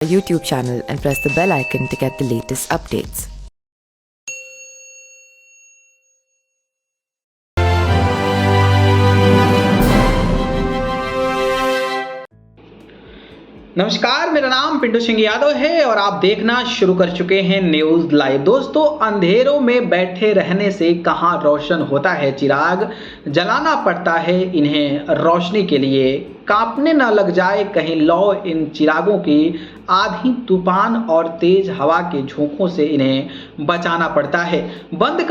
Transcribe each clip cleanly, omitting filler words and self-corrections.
YouTube channel and press the bell icon to get the latest updates. नमस्कार, मेरा नाम पिंटू सिंह यादव है और आप देखना शुरू कर चुके हैं न्यूज लाइव। दोस्तों, अंधेरों में बैठे रहने से कहां रोशन होता है चिराग, जलाना पड़ता है इन्हें रोशनी के लिए। कांपने न लग जाए कहीं लौ इन चिरागों की, आधी तूफान और तेज हवा के झोंकों से इन्हें बचाना पड़ता है। बंद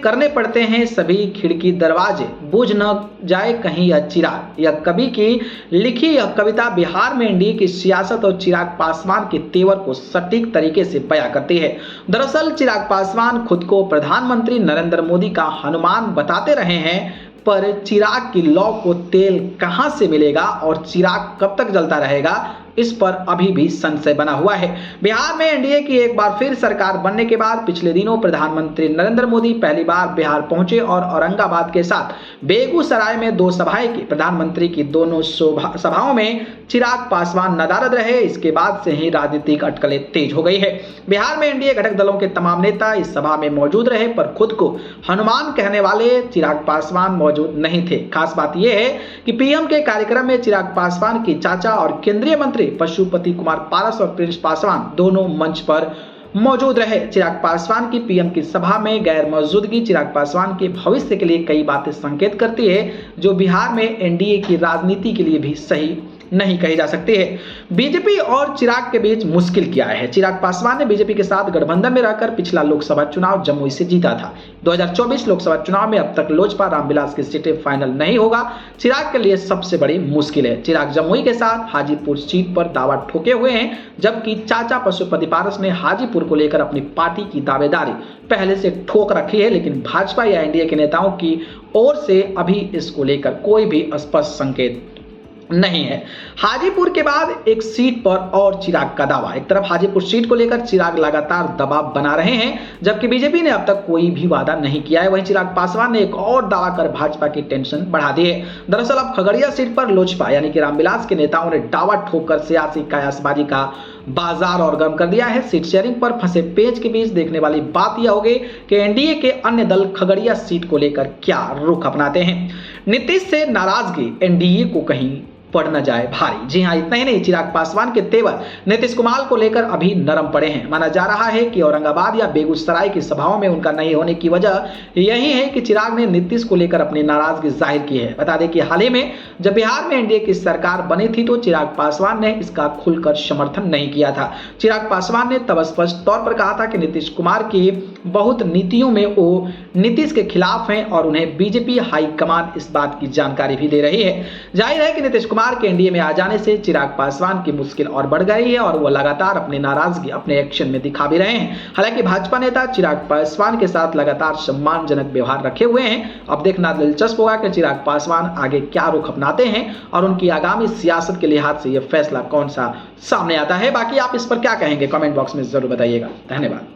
करने पड़ते हैं सभी खिड़की दरवाजे, बुझ न जाए कहीं यह चिराग। यह कवि की लिखी यह कविता बिहार में एनडीए की सियासत और चिराग पासवान के तेवर को सटीक तरीके से बयां करती है। दरअसल चिराग पासवान खुद को प्रधानमंत्री नरेंद्र मोदी का हनुमान बताते रहे हैं, पर चिराग की लौ को तेल कहां से मिलेगा और चिराग कब तक जलता रहेगा, इस पर अभी भी संशय बना हुआ है। बिहार में एनडीए की एक बार फिर सरकार बनने के बाद पिछले दिनों प्रधानमंत्री नरेंद्र मोदी पहली बार बिहार पहुंचे और औरंगाबाद के साथ बेगूसराय में दो सभाएं की। प्रधानमंत्री की दोनों सभाओं में चिराग पासवान नदारद रहे। इसके बाद से ही राजनीतिक अटकलें तेज हो गई है। बिहार में एनडीए घटक दलों के तमाम नेता इस सभा में मौजूद रहे, पर खुद को हनुमान कहने वाले चिराग पासवान मौजूद नहीं थे। खास बात यह है कि पीएम के कार्यक्रम में चिराग पासवान की चाचा और केंद्रीय मंत्री पशुपति कुमार पारस और प्रिंस पासवान दोनों मंच पर मौजूद रहे। चिराग पासवान की पीएम की सभा में गैर मौजूदगी चिराग पासवान के भविष्य के लिए कई बातें संकेत करती है, जो बिहार में एनडीए की राजनीति के लिए भी सही नहीं कही जा सकती है। बीजेपी और चिराग के बीच मुश्किल क्या है। चिराग पासवान ने बीजेपी के साथ गठबंधन में रहकर पिछला लोकसभा चुनाव जमुई से जीता था। 2024 लोकसभा चुनाव में अब तक लोजपा रामविलास की सीटें फाइनल नहीं होगा। चिराग के लिए सबसे बड़ी मुश्किल है। चिराग जमुई के साथ हाजीपुर सीट पर दावा ठोके हुए हैं, जबकि चाचा पशुपति पारस ने हाजीपुर को लेकर अपनी पार्टी की दावेदारी पहले से ठोक रखी है, लेकिन भाजपा या एनडीए के नेताओं की ओर से अभी इसको लेकर कोई भी स्पष्ट संकेत नहीं है। हाजीपुर के बाद एक सीट पर और चिराग का दावा। एक तरफ हाजीपुर सीट को लेकर चिराग लगातार दबाव बना रहे हैं, जबकि बीजेपी ने अब तक कोई भी वादा नहीं किया है। वहीं चिराग पासवान ने एक और दावा कर भाजपा की टेंशन बढ़ा दी है। दरअसल अब खगड़िया सीट पर लोजपा यानी कि रामविलास के नेताओं ने दावा ठोककर सियासी कयासबाजी का बाजार और गर्म कर दिया है। सीट शेयरिंग पर फंसे पेच के बीच देखने वाली बात यह होगी कि एनडीए के अन्य दल खगड़िया सीट को लेकर क्या रुख अपनाते हैं। नीतीश से नाराजगी एनडीए को कहीं पड़ न जाए भारी। जी हां, इतना ही नहीं, चिराग पासवान के तेवर नीतीश कुमार को लेकर अभी नरम पड़े हैं। माना जा रहा है कि औरंगाबाद या बेगूसराय की सभाओं में उनका नहीं होने की वजह यही है कि चिराग ने नीतीश को लेकर अपनी नाराजगी जाहिर की है। बता दें कि हाल ही में जब बिहार में एनडीए की सरकार बनी थी तो चिराग पासवान ने इसका खुलकर समर्थन नहीं किया था। चिराग पासवान ने तब स्पष्ट तौर पर कहा था कि नीतीश कुमार की बहुत नीतियों में वो नीतीश के खिलाफ हैं और उन्हें बीजेपी हाईकमान इस बात की जानकारी भी दे रही है। जाहिर है कि नीतीश कुमार के एनडीए में आ जाने से चिराग पासवान की मुश्किल और बढ़ गई है और वो लगातार अपनी नाराजगी अपने एक्शन में दिखा भी रहे हैं। हालांकि भाजपा नेता चिराग पासवान के साथ लगातार सम्मानजनक व्यवहार रखे हुए हैं। अब देखना दिलचस्प होगा कि चिराग पासवान आगे क्या रुख अपनाते हैं और उनकी आगामी सियासत के लिहाज से यह फैसला कौन सा सामने आता है। बाकी आप इस पर क्या कहेंगे, कमेंट बॉक्स में जरूर बताइएगा। धन्यवाद।